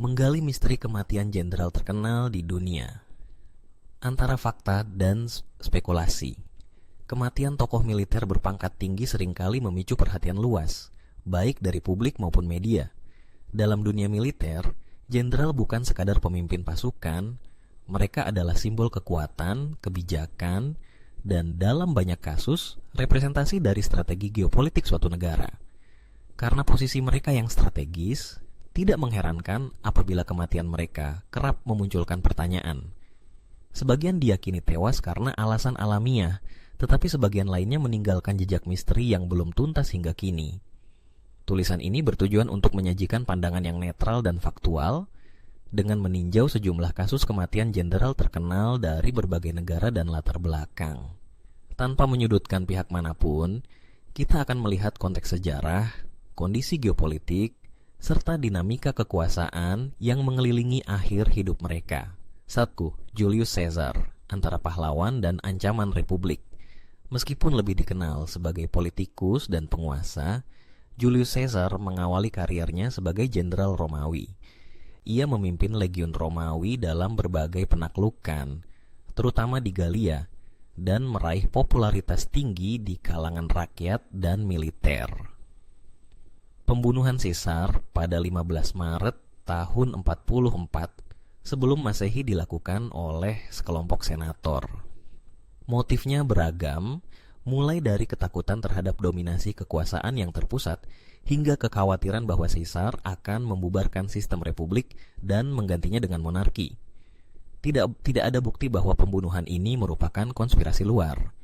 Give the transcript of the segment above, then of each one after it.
menggali misteri kematian jenderal terkenal di dunia. Antara fakta dan spekulasi, kematian tokoh militer berpangkat tinggi seringkali memicu perhatian luas, baik dari publik maupun media. Dalam dunia militer, jenderal bukan sekadar pemimpin pasukan, mereka adalah simbol kekuatan, kebijakan, dan dalam banyak kasus, representasi dari strategi geopolitik suatu negara. Karena posisi mereka yang strategis, tidak mengherankan apabila kematian mereka kerap memunculkan pertanyaan. Sebagian diyakini tewas karena alasan alamiah, tetapi sebagian lainnya meninggalkan jejak misteri yang belum tuntas hingga kini. Tulisan ini bertujuan untuk menyajikan pandangan yang netral dan faktual dengan meninjau sejumlah kasus kematian jenderal terkenal dari berbagai negara dan latar belakang. Tanpa menyudutkan pihak manapun, kita akan melihat konteks sejarah, kondisi geopolitik, serta dinamika kekuasaan yang mengelilingi akhir hidup mereka. 1. Julius Caesar, antara pahlawan dan ancaman republik. Meskipun lebih dikenal sebagai politikus dan penguasa, Julius Caesar mengawali karirnya sebagai jenderal Romawi. Ia memimpin legiun Romawi dalam berbagai penaklukan, terutama di Galia, dan meraih popularitas tinggi di kalangan rakyat dan militer. Pembunuhan Caesar pada 15 Maret tahun 44 sebelum Masehi dilakukan oleh sekelompok senator. Motifnya beragam, mulai dari ketakutan terhadap dominasi kekuasaan yang terpusat hingga kekhawatiran bahwa Caesar akan membubarkan sistem republik dan menggantinya dengan monarki. Tidak ada bukti bahwa pembunuhan ini merupakan konspirasi luar.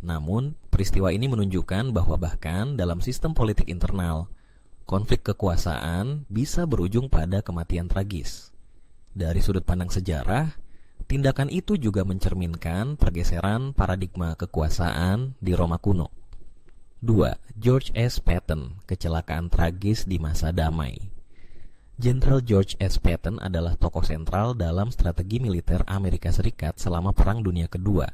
Namun, peristiwa ini menunjukkan bahwa bahkan dalam sistem politik internal, konflik kekuasaan bisa berujung pada kematian tragis. Dari sudut pandang sejarah, tindakan itu juga mencerminkan pergeseran paradigma kekuasaan di Roma kuno. 2. George S. Patton, kecelakaan tragis di masa damai. Jenderal George S. Patton adalah tokoh sentral dalam strategi militer Amerika Serikat selama Perang Dunia Kedua.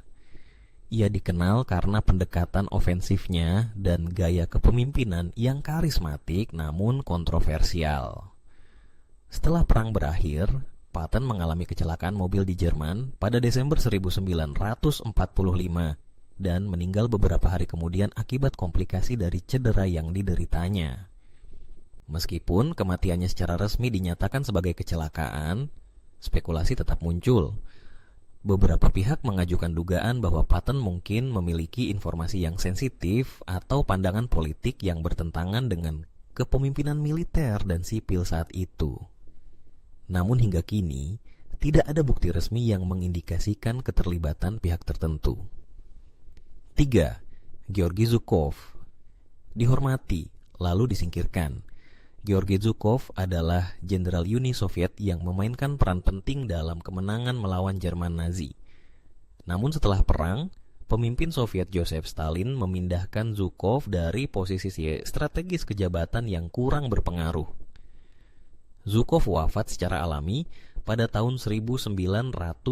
Ia dikenal karena pendekatan ofensifnya dan gaya kepemimpinan yang karismatik namun kontroversial. Setelah perang berakhir, Patton mengalami kecelakaan mobil di Jerman pada Desember 1945 dan meninggal beberapa hari kemudian akibat komplikasi dari cedera yang dideritanya. Meskipun kematiannya secara resmi dinyatakan sebagai kecelakaan, spekulasi tetap muncul. Beberapa pihak mengajukan dugaan bahwa Patton mungkin memiliki informasi yang sensitif atau pandangan politik yang bertentangan dengan kepemimpinan militer dan sipil saat itu. Namun hingga kini, tidak ada bukti resmi yang mengindikasikan keterlibatan pihak tertentu. 3. Georgi Zhukov, dihormati, lalu disingkirkan. Georgi Zhukov adalah jenderal Uni Soviet yang memainkan peran penting dalam kemenangan melawan Jerman Nazi. Namun setelah perang, pemimpin Soviet Joseph Stalin memindahkan Zhukov dari posisi strategis kejabatan yang kurang berpengaruh. Zhukov wafat secara alami pada tahun 1974.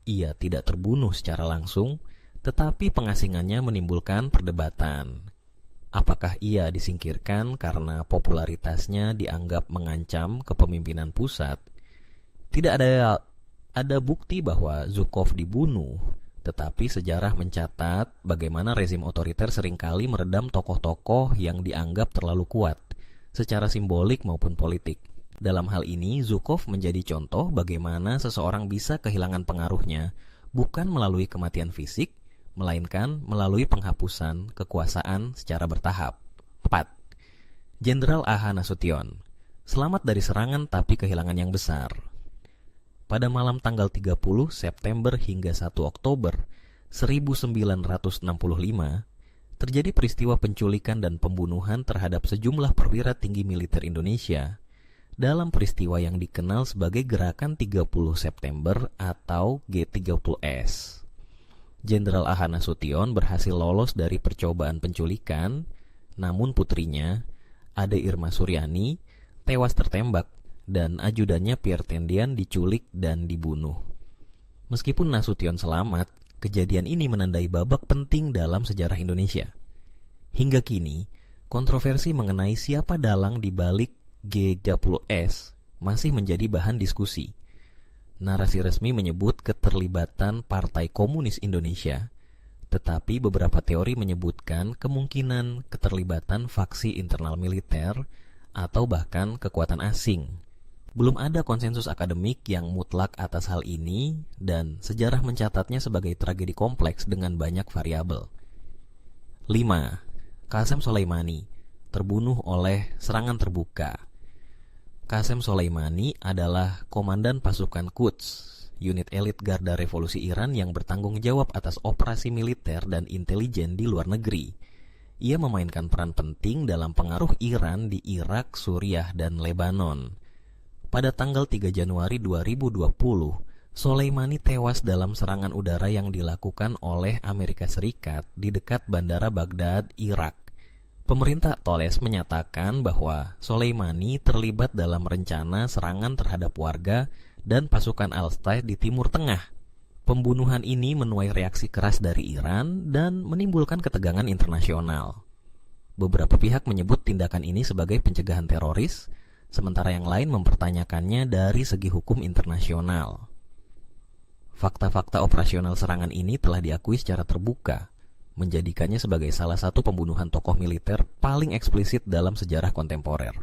Ia tidak terbunuh secara langsung, tetapi pengasingannya menimbulkan perdebatan. Apakah ia disingkirkan karena popularitasnya dianggap mengancam kepemimpinan pusat? Tidak ada bukti bahwa Zhukov dibunuh, tetapi sejarah mencatat bagaimana rezim otoriter seringkali meredam tokoh-tokoh yang dianggap terlalu kuat, secara simbolik maupun politik. Dalam hal ini, Zhukov menjadi contoh bagaimana seseorang bisa kehilangan pengaruhnya bukan melalui kematian fisik, melainkan melalui penghapusan kekuasaan secara bertahap. 4. Jenderal A.H. Nasution, selamat dari serangan tapi kehilangan yang besar. Pada malam tanggal 30 September hingga 1 Oktober 1965, terjadi peristiwa penculikan dan pembunuhan terhadap sejumlah perwira tinggi militer Indonesia dalam peristiwa yang dikenal sebagai Gerakan 30 September atau G30S. Jenderal A.H. Nasution berhasil lolos dari percobaan penculikan, namun putrinya, Ade Irma Suryani, tewas tertembak dan ajudannya Pierre Tendian diculik dan dibunuh. Meskipun Nasution selamat, kejadian ini menandai babak penting dalam sejarah Indonesia. Hingga kini, kontroversi mengenai siapa dalang di balik G30S masih menjadi bahan diskusi. Narasi resmi menyebut keterlibatan Partai Komunis Indonesia, tetapi beberapa teori menyebutkan kemungkinan keterlibatan faksi internal militer atau bahkan kekuatan asing. Belum ada konsensus akademik yang mutlak atas hal ini, dan sejarah mencatatnya sebagai tragedi kompleks dengan banyak variabel. 5. Qasem Soleimani terbunuh oleh serangan terbuka. Qasem Soleimani adalah komandan pasukan Quds, unit elit Garda Revolusi Iran yang bertanggung jawab atas operasi militer dan intelijen di luar negeri. Ia memainkan peran penting dalam pengaruh Iran di Irak, Suriah, dan Lebanon. Pada tanggal 3 Januari 2020, Soleimani tewas dalam serangan udara yang dilakukan oleh Amerika Serikat di dekat Bandara Baghdad, Irak. Pemerintah Toles menyatakan bahwa Soleimani terlibat dalam rencana serangan terhadap warga dan pasukan Al-Qaeda di Timur Tengah. Pembunuhan ini menuai reaksi keras dari Iran dan menimbulkan ketegangan internasional. Beberapa pihak menyebut tindakan ini sebagai pencegahan teroris, sementara yang lain mempertanyakannya dari segi hukum internasional. Fakta-fakta operasional serangan ini telah diakui secara terbuka, menjadikannya sebagai salah satu pembunuhan tokoh militer paling eksplisit dalam sejarah kontemporer.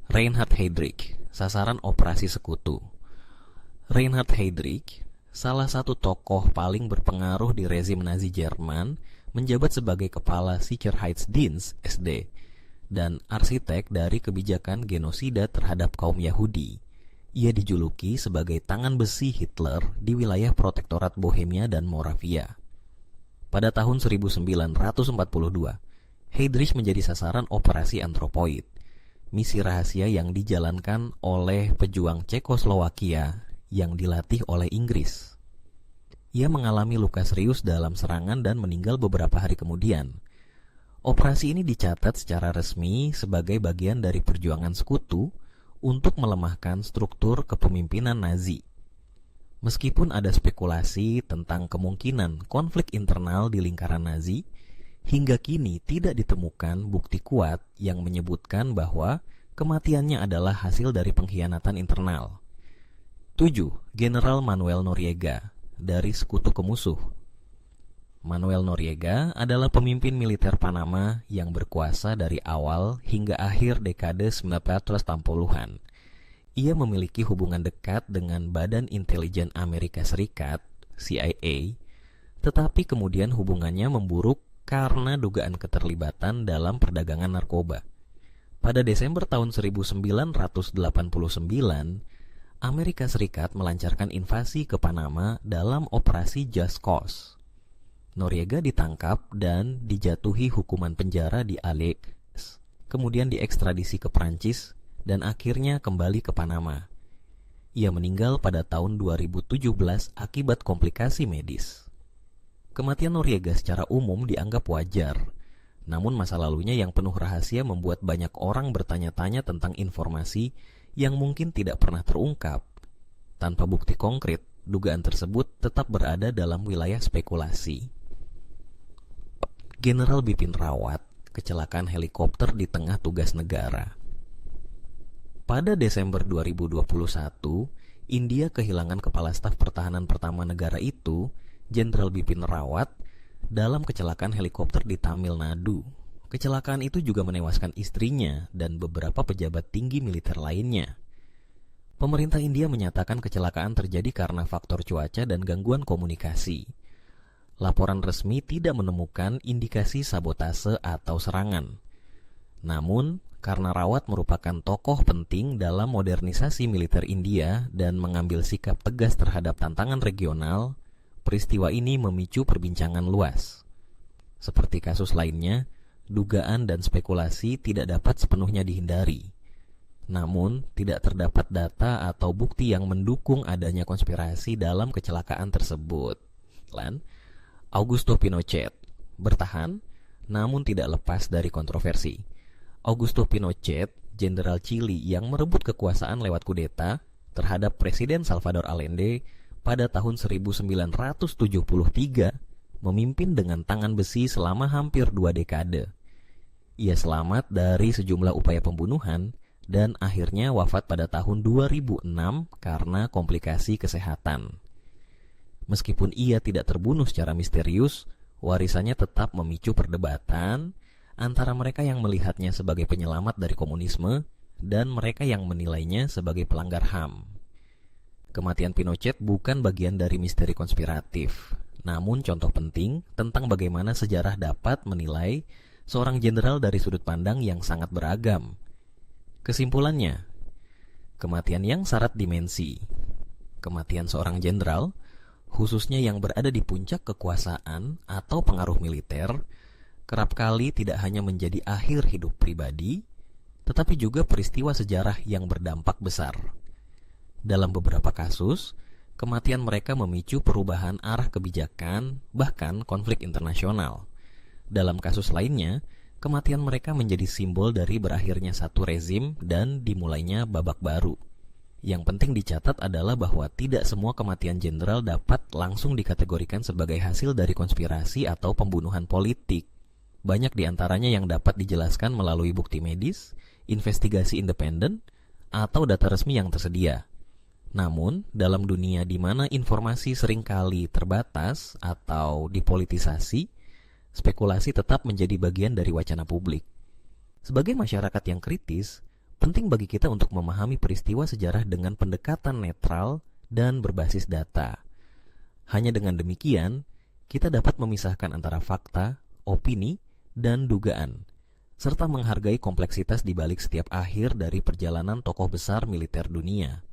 Reinhard Heydrich, sasaran operasi sekutu. Reinhard Heydrich, salah satu tokoh paling berpengaruh di rezim Nazi Jerman, menjabat sebagai kepala Sicherheitsdienst SD dan arsitek dari kebijakan genosida terhadap kaum Yahudi. Ia dijuluki sebagai tangan besi Hitler di wilayah protektorat Bohemia dan Moravia. Pada tahun 1942, Heydrich menjadi sasaran operasi Anthropoid, misi rahasia yang dijalankan oleh pejuang Cekoslowakia yang dilatih oleh Inggris. Ia mengalami luka serius dalam serangan dan meninggal beberapa hari kemudian. Operasi ini dicatat secara resmi sebagai bagian dari perjuangan sekutu untuk melemahkan struktur kepemimpinan Nazi. Meskipun ada spekulasi tentang kemungkinan konflik internal di lingkaran Nazi, hingga kini tidak ditemukan bukti kuat yang menyebutkan bahwa kematiannya adalah hasil dari pengkhianatan internal. 7. General Manuel Noriega dari sekutu kemusuh. Manuel Noriega adalah pemimpin militer Panama yang berkuasa dari awal hingga akhir dekade 1960-an. Ia memiliki hubungan dekat dengan Badan Intelijen Amerika Serikat, CIA, tetapi kemudian hubungannya memburuk karena dugaan keterlibatan dalam perdagangan narkoba. Pada Desember tahun 1989, Amerika Serikat melancarkan invasi ke Panama dalam operasi Just Cause. Noriega ditangkap dan dijatuhi hukuman penjara di Alec, kemudian diekstradisi ke Prancis dan akhirnya kembali ke Panama. Ia meninggal pada tahun 2017 akibat komplikasi medis. Kematian Noriega secara umum dianggap wajar, namun masa lalunya yang penuh rahasia membuat banyak orang bertanya-tanya tentang informasi yang mungkin tidak pernah terungkap. Tanpa bukti konkret, dugaan tersebut tetap berada dalam wilayah spekulasi. General Bipin Rawat, kecelakaan helikopter di tengah tugas negara. Pada Desember 2021, India kehilangan kepala staf pertahanan pertama negara itu, Jenderal Bipin Rawat, dalam kecelakaan helikopter di Tamil Nadu. Kecelakaan itu juga menewaskan istrinya dan beberapa pejabat tinggi militer lainnya. Pemerintah India menyatakan kecelakaan terjadi karena faktor cuaca dan gangguan komunikasi. Laporan resmi tidak menemukan indikasi sabotase atau serangan. Namun, karena Rawat merupakan tokoh penting dalam modernisasi militer India dan mengambil sikap tegas terhadap tantangan regional, peristiwa ini memicu perbincangan luas. Seperti kasus lainnya, dugaan dan spekulasi tidak dapat sepenuhnya dihindari. Namun, tidak terdapat data atau bukti yang mendukung adanya konspirasi dalam kecelakaan tersebut. Augusto Pinochet bertahan, namun tidak lepas dari kontroversi. Augusto Pinochet, jenderal Chili yang merebut kekuasaan lewat kudeta terhadap Presiden Salvador Allende pada tahun 1973, memimpin dengan tangan besi selama hampir 2 dekade. Ia selamat dari sejumlah upaya pembunuhan dan akhirnya wafat pada tahun 2006 karena komplikasi kesehatan. Meskipun ia tidak terbunuh secara misterius, warisannya tetap memicu perdebatan antara mereka yang melihatnya sebagai penyelamat dari komunisme dan mereka yang menilainya sebagai pelanggar HAM. Kematian Pinochet bukan bagian dari misteri konspiratif, namun contoh penting tentang bagaimana sejarah dapat menilai seorang jenderal dari sudut pandang yang sangat beragam. Kesimpulannya, kematian yang syarat dimensi. Kematian seorang jenderal, khususnya yang berada di puncak kekuasaan atau pengaruh militer, kerap kali tidak hanya menjadi akhir hidup pribadi, tetapi juga peristiwa sejarah yang berdampak besar. Dalam beberapa kasus, kematian mereka memicu perubahan arah kebijakan, bahkan konflik internasional. Dalam kasus lainnya, kematian mereka menjadi simbol dari berakhirnya satu rezim dan dimulainya babak baru. Yang penting dicatat adalah bahwa tidak semua kematian jenderal dapat langsung dikategorikan sebagai hasil dari konspirasi atau pembunuhan politik. Banyak di antaranya yang dapat dijelaskan melalui bukti medis, investigasi independen, atau data resmi yang tersedia. Namun, dalam dunia di mana informasi seringkali terbatas atau dipolitisasi, spekulasi tetap menjadi bagian dari wacana publik. Sebagai masyarakat yang kritis, penting bagi kita untuk memahami peristiwa sejarah dengan pendekatan netral dan berbasis data. Hanya dengan demikian, kita dapat memisahkan antara fakta, opini, dan dugaan, serta menghargai kompleksitas di balik setiap akhir dari perjalanan tokoh besar militer dunia.